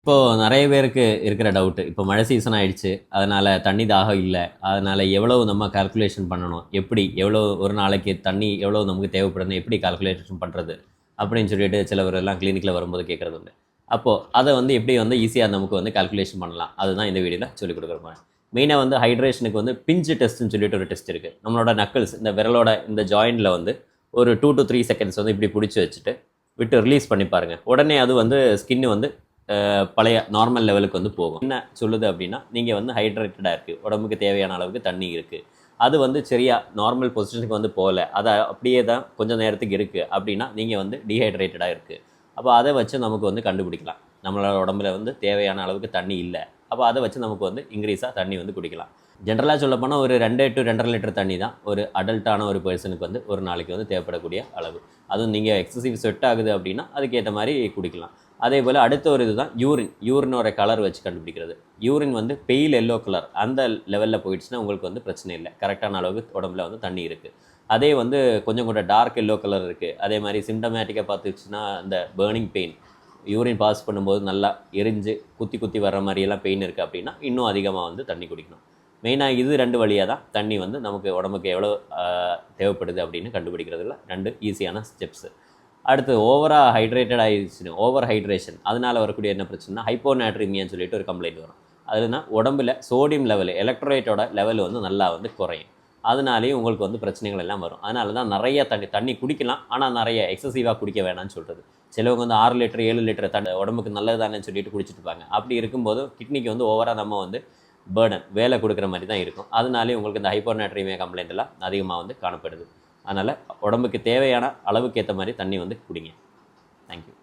இப்போது நிறைய பேருக்கு இருக்கிற டவுட்டு இப்போ மழை சீசன் ஆயிடுச்சு, அதனால் தண்ணி தாகம் இல்லை, அதனால் எவ்வளவு நம்ம கால்குலேஷன் பண்ணணும், எப்படி எவ்வளோ ஒரு நாளைக்கு தண்ணி எவ்வளோ நமக்கு தேவைப்படுதுன்னு எப்படி கால்குலேஷன் பண்ணுறது அப்படின்னு சொல்லிட்டு சிலவர் எல்லாம் கிளினிக்கில் வரும்போது கேட்குறது உண்டு. அப்போது அதை எப்படி ஈஸியாக நமக்கு கால்குலேஷன் பண்ணலாம், அதுதான் இந்த வீடியோவில் சொல்லிக் கொடுக்குற போகிறேன். மெயினாக ஹைட்ரேஷனுக்கு பிஞ்சு டெஸ்ட்டுன்னு சொல்லிட்டு ஒரு டெஸ்ட் இருக்குது. நம்மளோட நக்கிள்ஸ் இந்த விரலோட இந்த ஜாயிண்டில் ஒரு 2 to 3 செகண்ட்ஸ் இப்படி பிடிச்சி வச்சுட்டு விட்டு ரிலீஸ் பண்ணி பாருங்கள். உடனே அது ஸ்கின்னு பழைய நார்மல் லெவலுக்கு போகும். என்ன சொல்லுது அப்படின்னா, நீங்கள் ஹைட்ரேட்டடாக இருக்குது, உடம்புக்கு தேவையான அளவுக்கு தண்ணி இருக்குது, அது சரியாக நார்மல் பொசிஷனுக்கு போகல, அதை அப்படியே தான் கொஞ்சம் நேரத்துக்கு இருக்குது அப்படின்னா நீங்கள் டீஹைட்ரேட்டடாக இருக்குது. அப்போ அதை வச்சு நமக்கு கண்டுபிடிக்கலாம் நம்மளோட உடம்புல தேவையான அளவுக்கு தண்ணி இல்லை. அப்போ அதை வச்சு நமக்கு இன்க்ரீஸாக தண்ணி குடிக்கலாம். ஜென்ரலாக சொல்ல போனால் ஒரு 2 to 2.5 லிட்டர் தண்ணி தான் ஒரு அடல்ட்டான ஒரு பர்சனுக்கு ஒரு நாளைக்கு தேவைப்படக்கூடிய அளவு. அதுவும் நீங்கள் எக்ஸசிவ் ஸ்வெட் ஆகுது அப்படின்னா அதுக்கேற்ற மாதிரி குடிக்கலாம். அதே போல் அடுத்த ஒரு இதுதான் யூரினோட கலர் வச்சு கண்டுபிடிக்கிறது. யூரின் பெயில் எல்லோ கலர் அந்த லெவலில் போயிடுச்சுன்னா உங்களுக்கு பிரச்சனை இல்லை, கரெக்டான அளவுக்கு உடம்புல தண்ணி இருக்குது. அதே கொஞ்சம் கூட டார்க் எல்லோ கலர் இருக்குது, அதே மாதிரி சிம்டமேட்டிக்காக பார்த்துச்சுன்னா அந்த பேர்னிங் பெயின், யூரின் பாஸ் பண்ணும்போது நல்லா எரிஞ்சு குத்தி குத்தி வர்ற மாதிரியெல்லாம் பெயின் இருக்குது அப்படின்னா இன்னும் அதிகமாக தண்ணி குடிக்கணும். மெயினாக இது 2 வழியாக தான் தண்ணி நமக்கு உடம்புக்கு எவ்வளோ தேவைப்படுது அப்படின்னு கண்டுபிடிக்கிறதுல 2 ஈஸியான ஸ்டெப்ஸு. அடுத்து ஓவராக ஹைட்ரேட்டட் ஆகிடுச்சுன்னு ஓவர் ஹைட்ரேஷன் அதனால் வரக்கூடிய என்ன பிரச்சனைனா ஹைப்போநாட்ரிமியான்னு சொல்லிட்டு ஒரு கம்ப்ளைண்ட் வரும். அதுனா உடம்புல சோடியம் லெவல் எலக்ட்ரோலைட்டோட லெவல் நல்லா குறையும். அதனாலேயும் உங்களுக்கு பிரச்சனைகள் எல்லாம் வரும். அதனால தான் நிறைய தண்ணி குடிக்கலாம், ஆனால் நிறைய எக்ஸசிவாக குடிக்க வேணாம்னு சொல்கிறது. சிலவங்க 6 லிட்டர் 7 லிட்டர் தண்ணி உடம்புக்கு நல்லது தானே சொல்லிட்டு குடிச்சிட்டு இருப்பாங்க. அப்படி இருக்கும்போது கிட்னிக்கு ஓவராக நம்ம பேர்டன் வேலை கொடுக்குற மாதிரி தான் இருக்கும். அதனாலே உங்களுக்கு இந்த ஹைப்போநாட்ரிமியா கம்ப்ளைண்ட் எல்லாம் அதிகமாக காணப்படுது. அதனால் உடம்புக்கு தேவையான அளவுக்கு ஏற்ற மாதிரி தண்ணி குடிங்க. தேங்க்யூ.